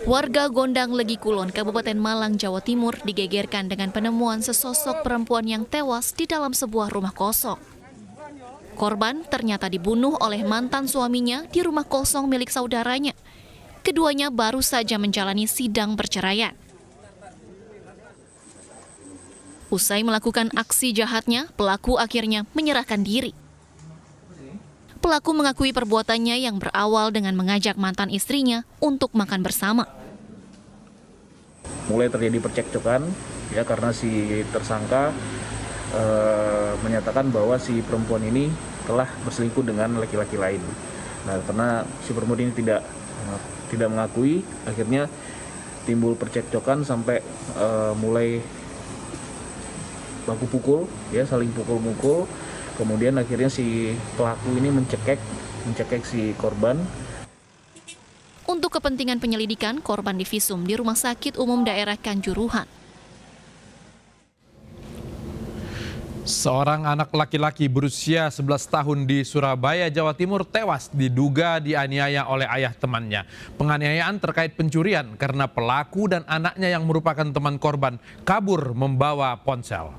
Warga Gondang Legi Kulon, Kabupaten Malang, Jawa Timur digegerkan dengan penemuan sesosok perempuan yang tewas di dalam sebuah rumah kosong. Korban ternyata dibunuh oleh mantan suaminya di rumah kosong milik saudaranya. Keduanya baru saja menjalani sidang perceraian. Usai melakukan aksi jahatnya, pelaku akhirnya menyerahkan diri. Pelaku mengakui perbuatannya yang berawal dengan mengajak mantan istrinya untuk makan bersama. Mulai terjadi percekcokan ya karena si tersangka menyatakan bahwa si perempuan ini telah berselingkuh dengan laki-laki lain. Nah, karena si perempuan ini tidak mengakui, akhirnya timbul percekcokan sampai mulai baku pukul, ya saling pukul-mukul. Kemudian akhirnya si pelaku ini mencekek si korban. Untuk kepentingan penyelidikan, korban divisum di Rumah Sakit Umum Daerah Kanjuruhan. Seorang anak laki-laki berusia 11 tahun di Surabaya, Jawa Timur tewas diduga dianiaya oleh ayah temannya. Penganiayaan terkait pencurian karena pelaku dan anaknya yang merupakan teman korban kabur membawa ponsel.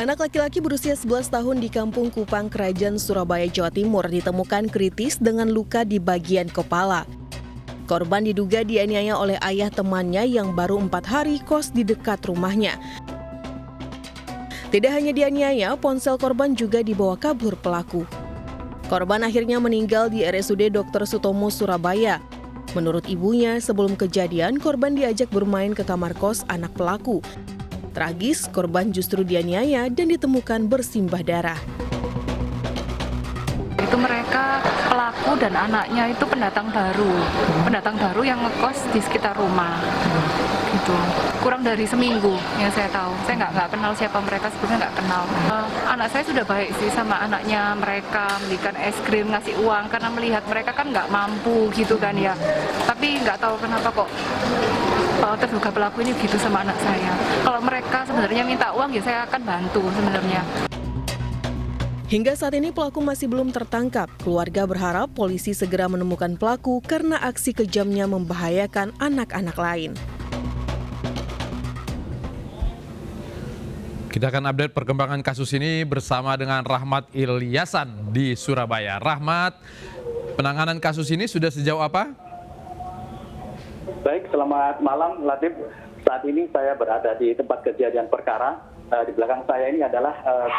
Anak laki-laki berusia 11 tahun di Kampung Kupang, Kerajaan Surabaya, Jawa Timur ditemukan kritis dengan luka di bagian kepala. Korban diduga dianiaya oleh ayah temannya yang baru 4 hari kos di dekat rumahnya. Tidak hanya dianiaya, ponsel korban juga dibawa kabur pelaku. Korban akhirnya meninggal di RSUD Dr. Sutomo, Surabaya. Menurut ibunya, sebelum kejadian korban diajak bermain ke kamar kos anak pelaku. Tragis, korban justru dianiaya dan ditemukan bersimbah darah. Itu mereka, pelaku dan anaknya itu pendatang baru yang ngekos di sekitar rumah. Gitu. Kurang dari seminggu yang saya tahu. Saya nggak kenal siapa mereka, sebelumnya nggak kenal. Anak saya sudah baik sih sama anaknya mereka, belikan es krim, ngasih uang karena melihat mereka kan nggak mampu gitu kan ya. Tapi nggak tahu kenapa kok terduga pelaku ini gitu sama anak saya. Kalau mereka sebenarnya minta uang ya saya akan bantu sebenarnya. Hingga saat ini pelaku masih belum tertangkap. Keluarga berharap polisi segera menemukan pelaku karena aksi kejamnya membahayakan anak-anak lain. Kita akan update perkembangan kasus ini bersama dengan Rahmat Ilyasan di Surabaya. Rahmat, penanganan kasus ini sudah sejauh apa? Baik, selamat malam Latif. Saat ini saya berada di tempat kejadian perkara. Di belakang saya ini adalah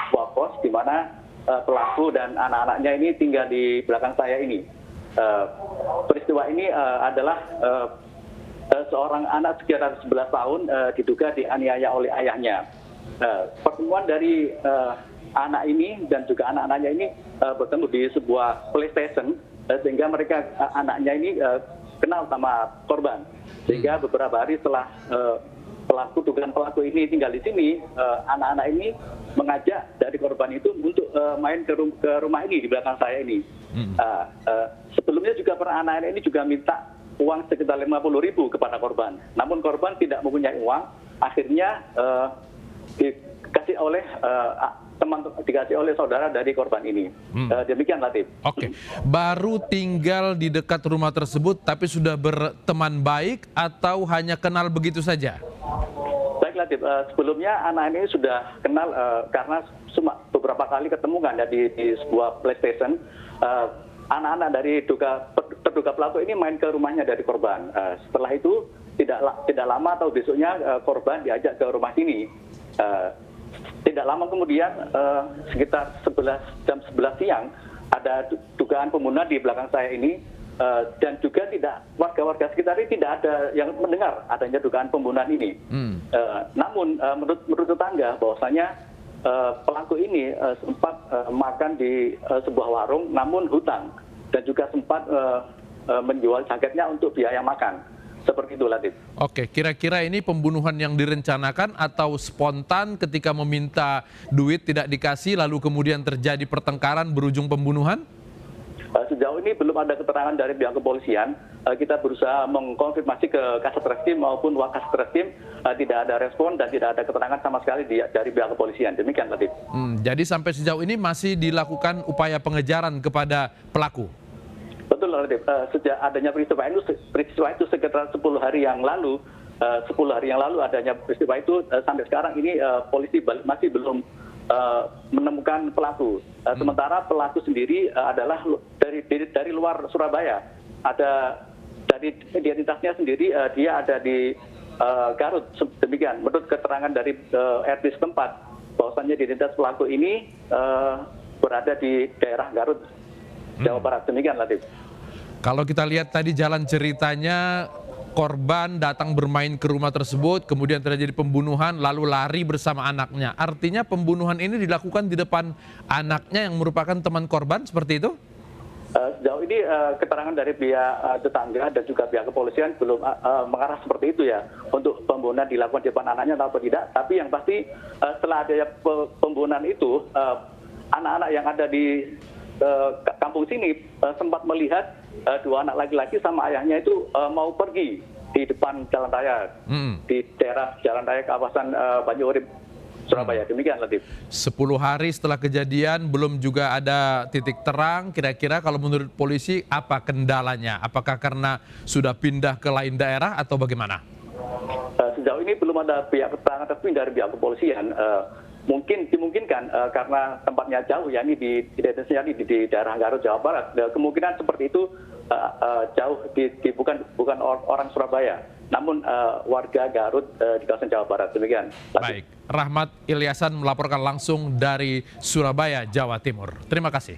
sebuah pos di mana pelaku dan anak-anaknya ini tinggal di belakang saya ini. Peristiwa ini adalah seorang anak sekitar 11 tahun diduga dianiaya oleh ayahnya. Pertemuan dari anak ini dan juga anak-anaknya ini bertemu di sebuah PlayStation sehingga mereka anaknya ini kenal sama korban. Sehingga beberapa hari setelah dugaan pelaku ini tinggal di sini, anak-anak ini mengajak dari korban itu untuk main ke rumah ini di belakang saya ini. Sebelumnya juga anak-anak ini juga minta uang sekitar 50.000 kepada korban. Namun korban tidak mempunyai uang, akhirnya dikasih oleh saudara dari korban ini. Demikian Latif. Oke, baru tinggal di dekat rumah tersebut tapi sudah berteman baik atau hanya kenal begitu saja? Baik Latif, sebelumnya anak ini sudah kenal karena beberapa kali ketemu kan ya di sebuah PlayStation. Anak-anak dari terduga pelaku ini main ke rumahnya dari korban. Setelah itu tidak lama atau besoknya korban diajak ke rumah sini. Tidak lama kemudian sekitar jam 11 siang ada dugaan pembunuhan di belakang saya ini dan juga warga-warga sekitar ini tidak ada yang mendengar adanya dugaan pembunuhan ini. Namun menurut tetangga bahwasanya pelaku ini sempat makan di sebuah warung namun hutang dan juga sempat menjual jaketnya untuk biaya makan. Seperti itu, Latif. Oke, kira-kira ini pembunuhan yang direncanakan atau spontan ketika meminta duit tidak dikasih lalu kemudian terjadi pertengkaran berujung pembunuhan? Sejauh ini belum ada keterangan dari pihak kepolisian. Kita berusaha mengkonfirmasi ke Kasat Reskrim maupun Wakasat Reskrim, tidak ada respon dan tidak ada keterangan sama sekali dari pihak kepolisian. Demikian, Latif. Jadi sampai sejauh ini masih dilakukan upaya pengejaran kepada pelaku? Betul, Latif. Sejak adanya peristiwa itu sekitar 10 hari yang lalu, adanya peristiwa itu, sampai sekarang ini polisi masih belum menemukan pelaku. Sementara pelaku sendiri adalah dari luar Surabaya. Ada dari identitasnya sendiri, dia ada di Garut. Demikian menurut keterangan dari RT setempat, bahwasannya identitas pelaku ini berada di daerah Garut, Jawa Barat. Demikian, Latif. Kalau kita lihat tadi jalan ceritanya, korban datang bermain ke rumah tersebut, kemudian terjadi pembunuhan, lalu lari bersama anaknya. Artinya pembunuhan ini dilakukan di depan anaknya yang merupakan teman korban, seperti itu? Sejauh ini keterangan dari pihak tetangga dan juga pihak kepolisian belum mengarah seperti itu ya, untuk pembunuhan dilakukan di depan anaknya atau tidak. Tapi yang pasti setelah adanya pembunuhan itu, anak-anak yang ada di kampung sini sempat melihat dua anak laki-laki sama ayahnya itu mau pergi di depan jalan raya, di daerah jalan raya kawasan Banyu Urip, Surabaya. Demikian, Latif. 10 hari setelah kejadian belum juga ada titik terang. Kira-kira kalau menurut polisi apa kendalanya? Apakah karena sudah pindah ke lain daerah atau bagaimana? Sejauh ini belum ada keterangan resmi dari pihak kepolisian. Mungkin dimungkinkan karena tempatnya jauh, ya ini di daerah Garut, Jawa Barat. Kemungkinan seperti itu jauh, bukan orang Surabaya, namun warga Garut di kawasan Jawa Barat. Demikian. Baik, Rahmat Ilyasan melaporkan langsung dari Surabaya, Jawa Timur. Terima kasih.